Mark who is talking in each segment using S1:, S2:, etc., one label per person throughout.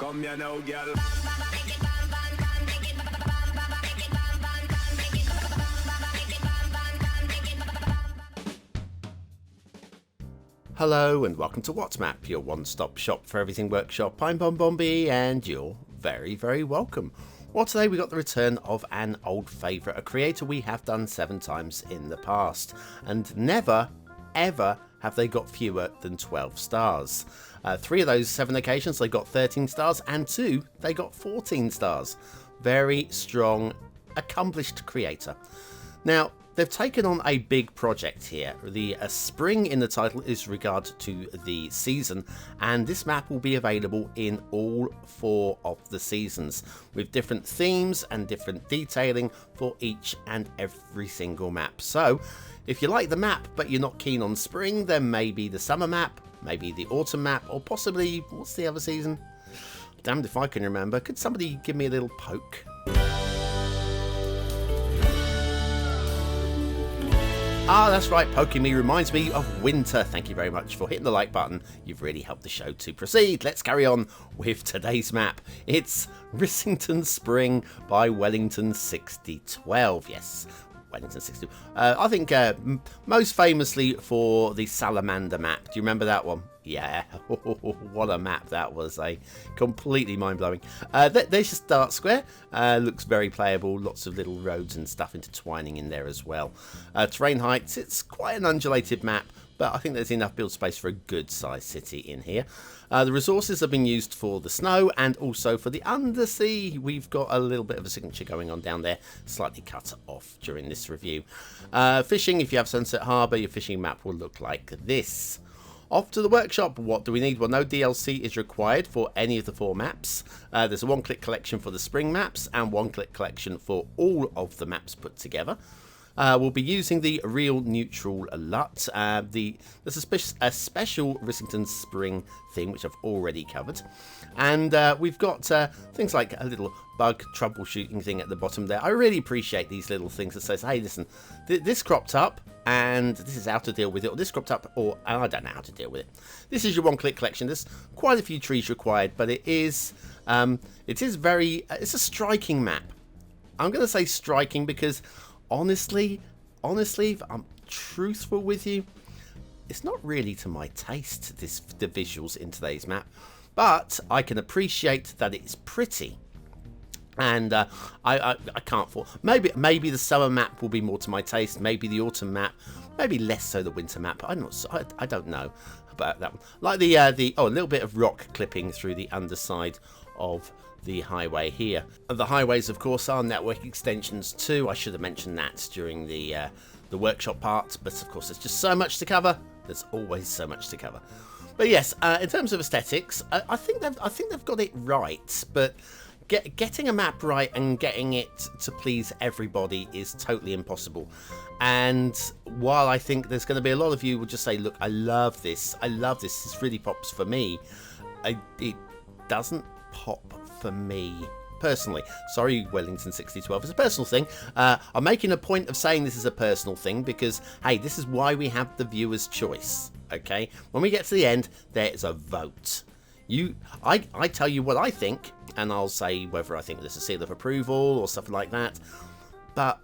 S1: Come here now, girl.
S2: Hello and welcome to What's Map, your one-stop shop for everything workshop. I'm BonBonB and you're very, very welcome. Well, today we got the return of an old favourite, a creator we have done 7 times in the past, and never, ever have they got fewer than 12 stars. 3 of those 7 occasions they got 13 stars, and 2 they got 14 stars. Very strong, accomplished creator. Now, they've taken on a big project here. The spring in the title is regard to the season, and this map will be available in all 4 of the seasons, with different themes and different detailing for each and every single map. So, if you like the map but you're not keen on spring, then maybe the summer map, maybe the autumn map, or possibly, what's the other season? Damned if I can remember. Could somebody give me a little poke? Ah, that's right, poking me reminds me of winter. Thank you very much for hitting the like button. You've really helped the show to proceed. Let's carry on with today's map. It's Rissington Spring by Wellington 6012. Yes, Wellington 6012. I think most famously for the Salamander map. Do you remember that one? Yeah, what a map that was, completely mind-blowing. There's your start square. Looks very playable, lots of little roads and stuff intertwining in there as well. Terrain heights, it's quite an undulated map, but I think there's enough build space for a good sized city in here. The resources have been used for the snow and also for the undersea. We've got a little bit of a signature going on down there, slightly cut off during this review. Fishing, if you have Sunset Harbour, your fishing map will look like this. Off to the workshop. What do we need? Well, no DLC is required for any of the 4 maps. There's a one-click collection for the spring maps and one-click collection for all of the maps put together. We'll be using the Real Neutral LUT. There's a special Rissington Spring theme, which I've already covered. And we've got things like a little bug troubleshooting thing at the bottom there. I really appreciate these little things that says, hey, listen, this cropped up, and this is how to deal with it, or this cropped up, or I don't know how to deal with it. This is your one-click collection. There's quite a few trees required, but it's a striking map. I'm going to say striking because honestly, if I'm truthful with you, it's not really to my taste, the visuals in today's map, but I can appreciate that it's pretty. And I can't fault. Maybe the summer map will be more to my taste. Maybe the autumn map. Maybe less so the winter map. I don't know about that one. Like a little bit of rock clipping through the underside of the highway here. And the highways, of course, are network extensions too. I should have mentioned that during the workshop part. But of course, there's just so much to cover. There's always so much to cover. But yes, in terms of aesthetics, I think they've got it right. But getting a map right and getting it to please everybody is totally impossible. And while I think there's going to be a lot of you who will just say, look, I love this, this really pops for me, it doesn't pop for me personally. Sorry, Wellington 6012, it's a personal thing. I'm making a point of saying this is a personal thing because, hey, this is why we have the viewer's choice, okay? When we get to the end, there's a vote. I tell you what I think, and I'll say whether I think there's a seal of approval or something like that. But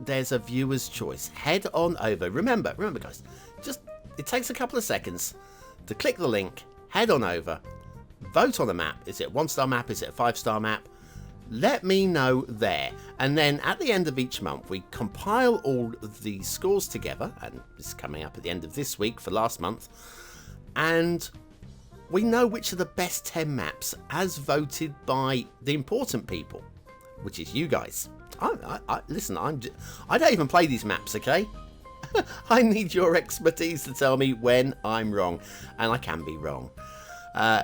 S2: there's a viewer's choice. Head on over. Remember, guys. It takes a couple of seconds to click the link. Head on over. Vote on the map. Is it a 1-star map? Is it a 5-star map? Let me know there. And then at the end of each month, we compile all of the scores together. And this is coming up at the end of this week for last month. And we know which are the best 10 maps as voted by the important people, which is you guys. Listen, I don't even play these maps, okay? I need your expertise to tell me when I'm wrong, and I can be wrong.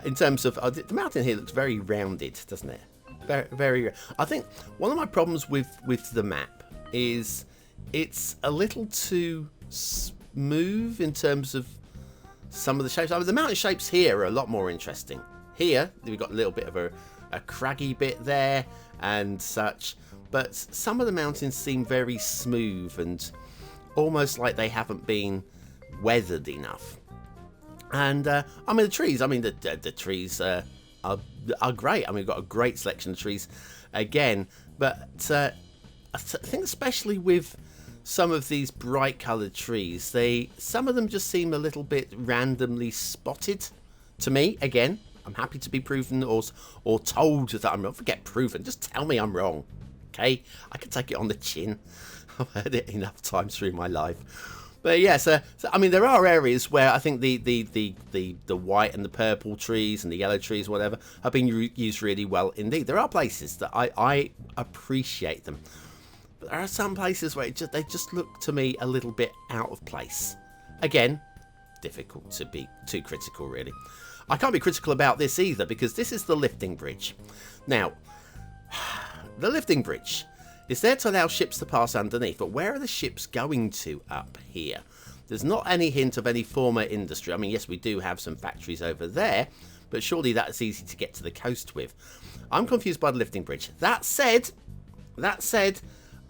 S2: In terms of the mountain here looks very rounded, doesn't it? Very, very. I think one of my problems with the map is it's a little too smooth in terms of some of the shapes. I mean, the mountain shapes here are a lot more interesting. Here, we've got a little bit of a craggy bit there and such. But some of the mountains seem very smooth and almost like they haven't been weathered enough. And I mean the trees. I mean the trees are great. I mean, we've got a great selection of trees again, but I think especially with some of these bright coloured trees, some of them just seem a little bit randomly spotted to me. Again, I'm happy to be proven or told that I'm wrong. Forget proven, just tell me I'm wrong. Okay, I can take it on the chin. I've heard it enough times through my life. But yeah, so I mean, there are areas where I think the white and the purple trees and the yellow trees, whatever, have been used really well indeed. There are places that I appreciate them, but there are some places where they just look to me a little bit out of place. Again, difficult to be too critical, really. I can't be critical about this either, because this is the lifting bridge. Now, the lifting bridge is there to allow ships to pass underneath, but where are the ships going to up here? There's not any hint of any former industry. I mean, yes, we do have some factories over there, but surely that's easy to get to the coast with. I'm confused by the lifting bridge. That said,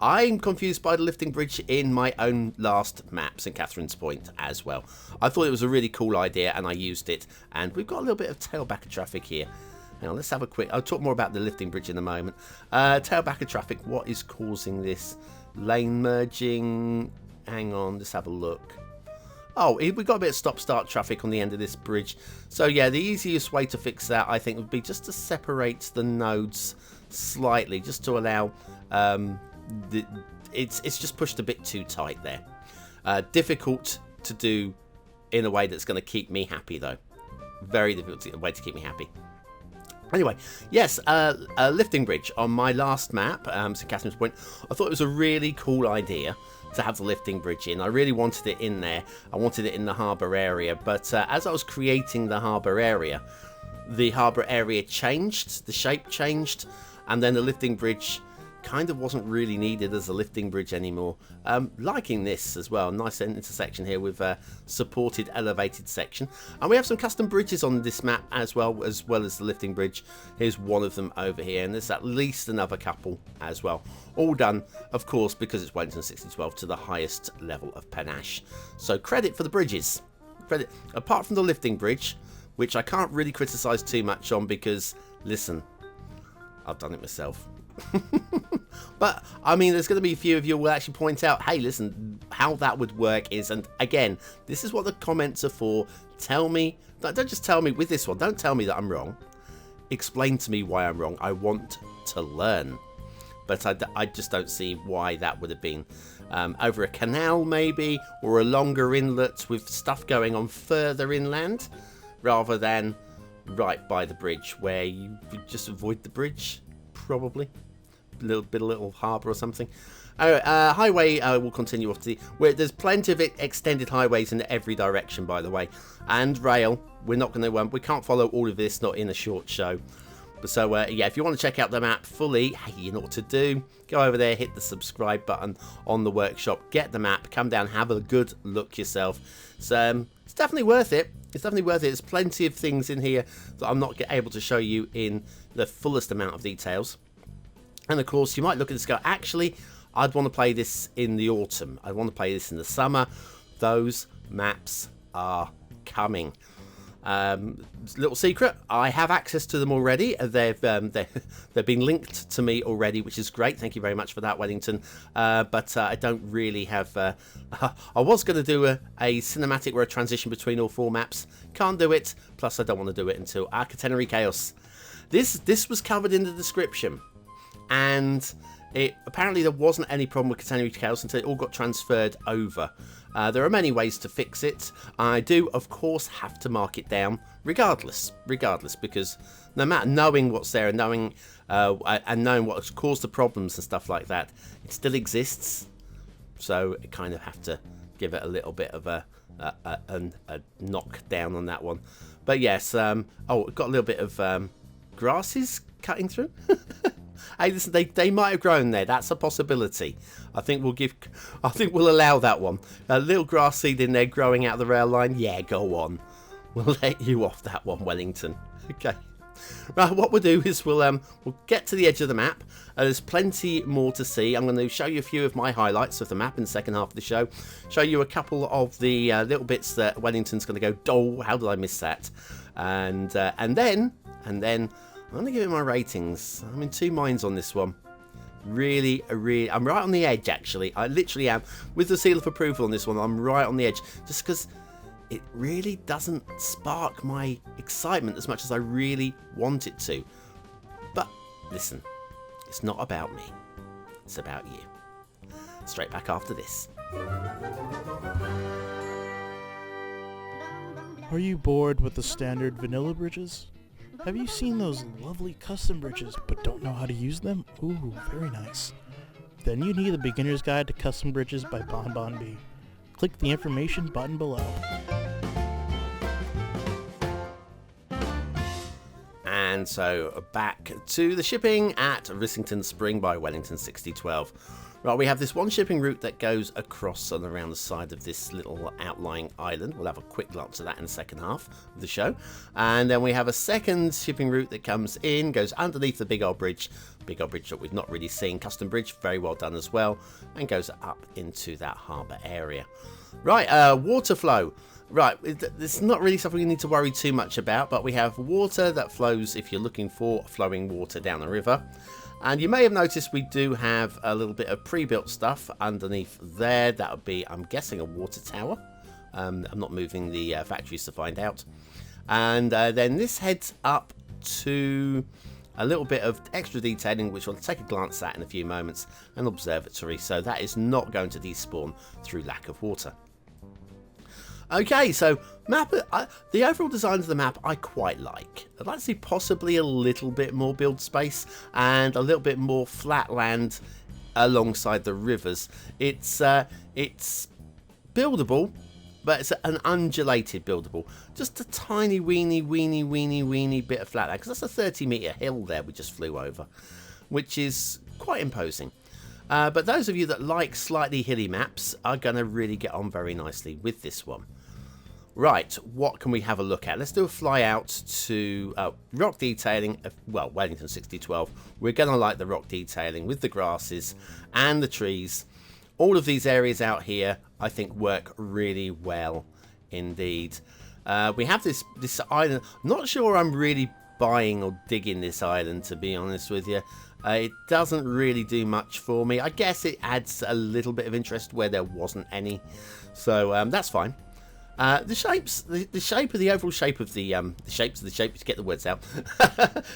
S2: I'm confused by the lifting bridge in my own last map, St. Catherine's Point, as well. I thought it was a really cool idea, and I used it, and we've got a little bit of tailback traffic here. Now, let's have a quick... I'll talk more about the lifting bridge in a moment. Tailback of traffic. What is causing this? Lane merging. Hang on, let's have a look. Oh, we've got a bit of stop-start traffic on the end of this bridge. So, yeah, the easiest way to fix that, I think, would be just to separate the nodes slightly, just to allow... it's just pushed a bit too tight there. Difficult to do in a way that's going to keep me happy, though. Very difficult way to keep me happy. Anyway, yes, a lifting bridge on my last map, St. Catherine's Point. I thought it was a really cool idea to have the lifting bridge in. I really wanted it in there. I wanted it in the harbour area, but as I was creating the harbour area changed, the shape changed, and then the lifting bridge kind of wasn't really needed as a lifting bridge anymore. Liking this as well. Nice intersection here with a supported elevated section, and we have some custom bridges on this map as well as the lifting bridge. Here's one of them over here, and there's at least another couple as well, all done of course because it's Wellington 6012 to the highest level of panache. So credit for the bridges. Credit apart from the lifting bridge, which I can't really criticize too much on because listen, I've done it myself. But I mean, there's going to be a few of you who will actually point out, hey, listen, how that would work is, and again, this is what the comments are for. Tell me, don't just tell me with this one, don't tell me that I'm wrong. Explain to me why I'm wrong. I want to learn. But I just don't see why that would have been over a canal maybe, or a longer inlet with stuff going on further inland, rather than right by the bridge where you would just avoid the bridge, probably. A little harbour or something. Highway will continue off to where there's plenty of extended highways in every direction, by the way, and rail. We're not going to we can't follow all of this, not in a short show. But so yeah, if you want to check out the map fully, hey, you know what to do. Go over there, hit the subscribe button on the workshop, get the map, come down, have a good look yourself. So it's definitely worth it. It's definitely worth it. There's plenty of things in here that I'm not able to show you in the fullest amount of details. And of course, you might look at this and go, actually, I'd want to play this in the autumn. I'd want to play this in the summer. Those maps are coming. Little secret, I have access to them already. They've been linked to me already, which is great. Thank you very much for that, Wellington. But I don't really have... I was going to do a cinematic or a transition between all four maps. Can't do it. Plus, I don't want to do it until Arcatenary Chaos. This was covered in the description. And apparently there wasn't any problem with Catenary Chaos until it all got transferred over. There are many ways to fix it. I do, of course, have to mark it down, regardless, because no matter knowing what's there and knowing what's caused the problems and stuff like that, it still exists. So I kind of have to give it a little bit of a knock down on that one. But yes, oh, we've got a little bit of grasses cutting through. Hey, listen, they might have grown there. That's a possibility. I think we'll allow that one. A little grass seed in there growing out of the rail line. Yeah, go on. We'll let you off that one, Wellington. Okay. Right, what we'll do is we'll get to the edge of the map. There's plenty more to see. I'm going to show you a few of my highlights of the map in the second half of the show. Show you a couple of the little bits that Wellington's going to go, oh, how did I miss that? And then and then I'm going to give it my ratings. I'm in two minds on this one. Really, I'm right on the edge, actually. I literally am. With the seal of approval on this one, I'm right on the edge. Just because it really doesn't spark my excitement as much as I really want it to. But listen, it's not about me. It's about you. Straight back after this.
S1: Are you bored with the standard vanilla bridges? Have you seen those lovely custom bridges but don't know how to use them? Ooh, very nice. Then you need a beginner's guide to custom bridges by BonBonB. Click the information button below.
S2: And so back to the shipping at Rissington Spring by Wellington 6012. Right, we have this one shipping route that goes across and around the side of this little outlying island. We'll have a quick glance at that in the second half of the show. And then we have a second shipping route that comes in, goes underneath the big old bridge that we've not really seen. Custom bridge, very well done as well, and goes up into that harbour area. Right, water flow. Right, this is not really something you need to worry too much about, but we have water that flows if you're looking for flowing water down a river. And you may have noticed we do have a little bit of pre-built stuff underneath there. That would be, I'm guessing, a water tower. I'm not moving the factories to find out. And then this heads up to a little bit of extra detailing, which we'll take a glance at in a few moments, an observatory. So that is not going to despawn through lack of water. Okay, so map. The overall design of the map I quite like. I'd like to see possibly a little bit more build space and a little bit more flat land alongside the rivers. It's buildable, but it's an undulated buildable. Just a tiny weeny bit of flat land, because that's a 30-metre hill there we just flew over, which is quite imposing. But those of you that like slightly hilly maps are going to really get on very nicely with this one. Right, what can we have a look at? Let's do a fly out to rock detailing. Well, Wellington 6012. We're going to like the rock detailing with the grasses and the trees. All of these areas out here, I think, work really well indeed. We have this island. Not sure I'm really buying or digging this island, to be honest with you. It doesn't really do much for me. I guess it adds a little bit of interest where there wasn't any. So that's fine. The shapes, the shape of the overall shape of the shapes, get the words out.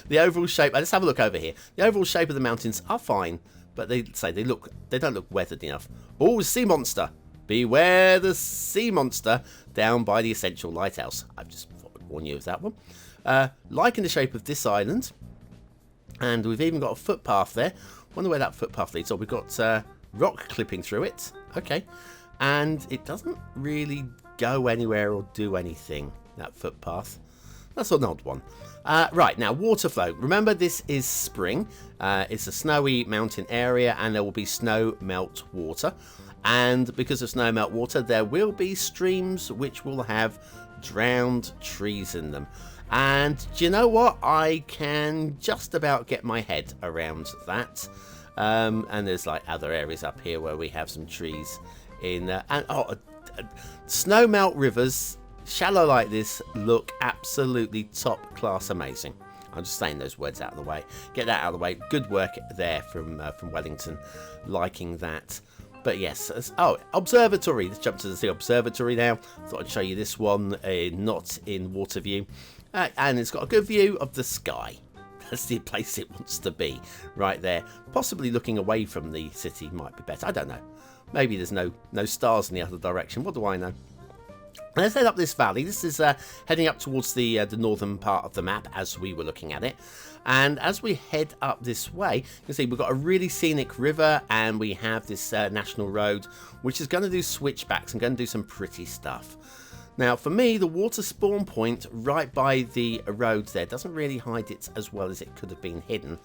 S2: The overall shape, let's have a look over here. The overall shape of the mountains are fine, but they don't look weathered enough. Oh, sea monster. Beware the sea monster down by the Essential Lighthouse. I've just thought I'd warn you of that one. Liking the shape of this island. And we've even got a footpath there. Wonder where that footpath leads. So we've got rock clipping through it. Okay. And it doesn't really go anywhere or do anything, that footpath. That's an odd one. Right, now water flow. Remember, this is spring. It's a snowy mountain area, and there will be snow melt water. And because of snow melt water, there will be streams which will have drowned trees in them. And do you know what? I can just about get my head around that. And there's like other areas up here where we have some trees in snow melt rivers, shallow like this, look absolutely top class amazing. I'm just saying those words out of the way. Get that out of the way. Good work there from Wellington, liking that. But yes, observatory. Let's jump to the observatory now. Thought I'd show you this one, not in water view. And it's got a good view of the sky. That's the place it wants to be, right there. Possibly looking away from the city might be better. I don't know. Maybe there's no stars in the other direction. What do I know? Let's head up this valley. This is heading up towards the northern part of the map as we were looking at it. And as we head up this way, you can see we've got a really scenic river, and we have this national road, which is going to do switchbacks and going to do some pretty stuff. Now, for me, the water spawn point right by the road there doesn't really hide it as well as it could have been hidden.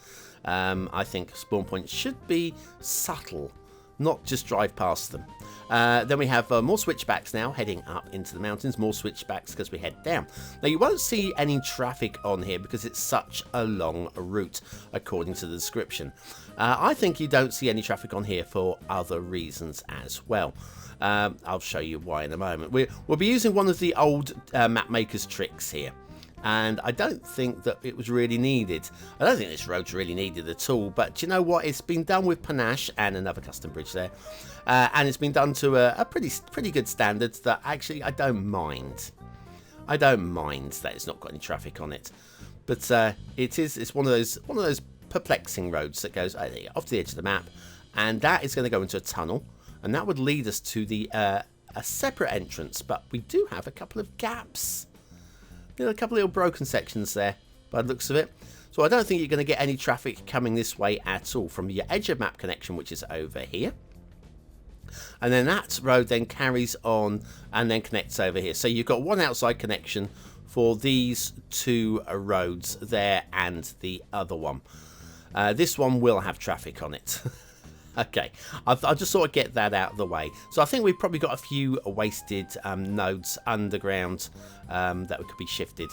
S2: I think spawn points should be subtle, not just drive past them. Then we have more switchbacks now heading up into the mountains, more switchbacks because we head down. Now, you won't see any traffic on here because it's such a long route, according to the description. I think you don't see any traffic on here for other reasons as well. I'll show you why in a moment. We'll be using one of the old map maker's tricks here. and I don't think that it was really needed. I don't think this road's really needed at all, but do you know what? It's been done with panache and another custom bridge there, and it's been done to a pretty good standards that actually I don't mind. I don't mind that it's not got any traffic on it, but it's one of those perplexing roads that goes off the edge of the map, and that is going to go into a tunnel, and that would lead us to the a separate entrance. But we do have a couple of gaps, a couple of little broken sections there by the looks of it. So I don't think you're going to get any traffic coming this way at all from your edge of map connection, which is over here. And then that road then carries on and then connects over here. So you've got one outside connection for these two roads there and the other one. This one will have traffic on it. Okay, I just sort of get that out of the way. So I think we've probably got a few wasted nodes underground that could be shifted.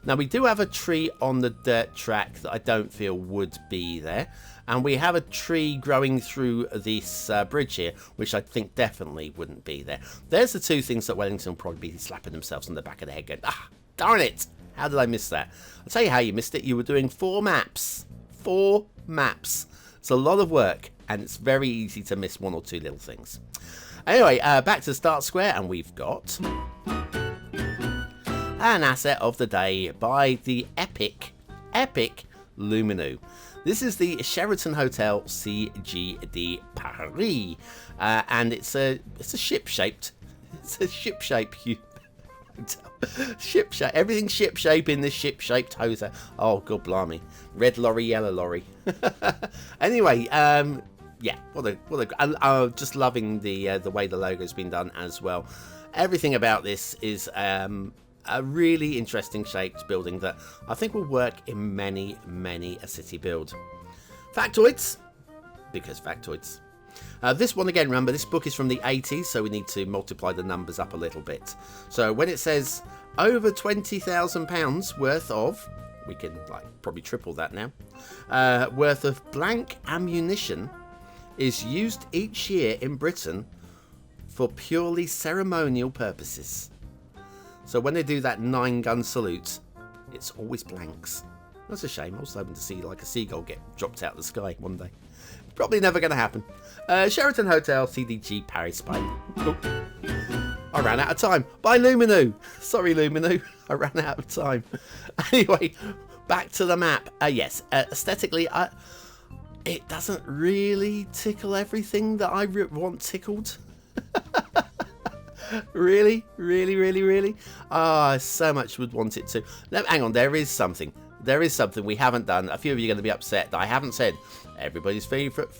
S2: Now we do have a tree on the dirt track that I don't feel would be there. And we have a tree growing through this bridge here, which I think definitely wouldn't be there. There's the two things that Wellington will probably be slapping themselves on the back of the head going, ah, darn it, how did I miss that? I'll tell you how you missed it. You were doing 4 maps. 4 maps. It's a lot of work, and it's very easy to miss 1 or 2 little things. Anyway, back to the start square, and we've got an asset of the day by the epic luminou. This is the Sheraton Hotel CdG Paris, and it's a ship-shaped hotel. Ship-shape, everything's ship-shape in this ship-shaped hotel. Oh god, blimey! Red lorry, yellow lorry. Anyway, yeah, I'm just loving the way the logo's been done as well. Everything about this is a really interesting shaped building that I think will work in many a city build. Factoids, because factoids. This one again, remember this book is from the 80s, so we need to multiply the numbers up a little bit. So when it says over £20,000 worth of, we can probably triple that now, worth of blank ammunition is used each year in Britain for purely ceremonial purposes. So when they do that 9-gun salute, it's always blanks. That's a shame. I was hoping to see a seagull get dropped out of the sky one day. Probably never going to happen. Sheraton Hotel, CdG Paris. Bye. Oh, I ran out of time. Bye, Luminou. Sorry, Luminou. I ran out of time. Anyway, back to the map. Yes, aesthetically, it doesn't really tickle everything that I want tickled. Really? Ah, so much would want it to. Hang on, there is something we haven't done. A few of you are going to be upset that I haven't said everybody's favourite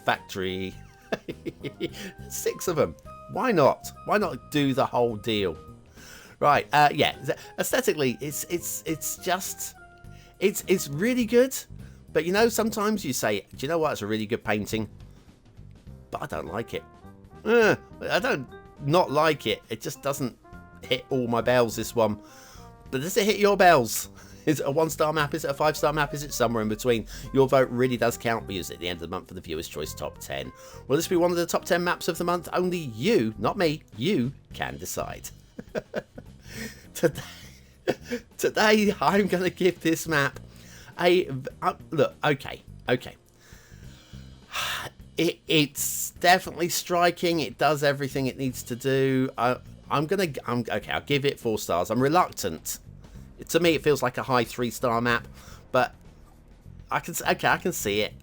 S2: factory. 6 of them. Why not? Why not do the whole deal? Right, yeah, aesthetically, it's really good. But you know, sometimes you say, do you know what, it's a really good painting, but I don't like it. I don't not like it. It just doesn't hit all my bells, this one. But does it hit your bells? Is it a 1-star map? Is it a 5-star map? Is it somewhere in between? Your vote really does count. We use it at the end of the month for the Viewer's Choice Top 10. Will this be one of the top 10 maps of the month? Only you, not me, you can decide. Today I'm going to give this map a... look, okay. It's definitely striking. It does everything it needs to do. Okay, I'll give it 4 stars. I'm reluctant. To me, it feels like a high 3-star map, but I can see it.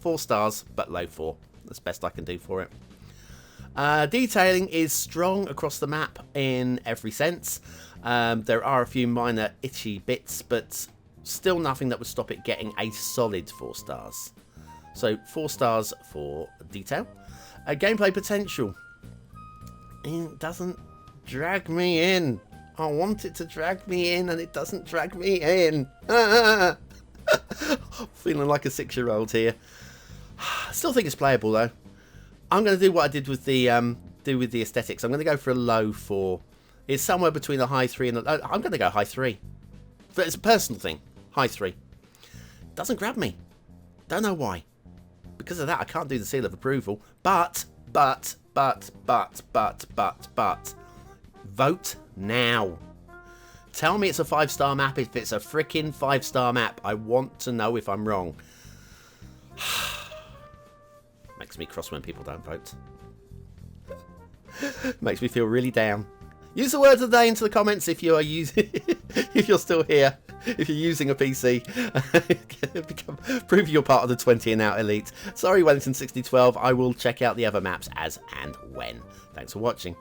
S2: 4 stars, but low 4. That's best I can do for it. Detailing is strong across the map in every sense. There are a few minor itchy bits, but still nothing that would stop it getting a solid 4 stars. So 4 stars for detail. Gameplay potential. It doesn't drag me in. I want it to drag me in, and it doesn't drag me in. Feeling like a 6-year-old here. Still think it's playable though. I'm going to do what I did with the aesthetics. I'm going to go for a low 4. It's somewhere between a high 3 and I'm going to go high 3. But it's a personal thing. High 3. Doesn't grab me. Don't know why. Because of that, I can't do the seal of approval. But. Vote now. Tell me it's a 5-star map if it's a freaking 5-star map. I want to know if I'm wrong. Makes me cross when people don't vote. Makes me feel really down. Use the words of the day into the comments if you are using, if you're still here, if you're using a PC. Prove you're part of the 20 and out elite. Sorry, Wellington 6012. I will check out the other maps as and when. Thanks for watching.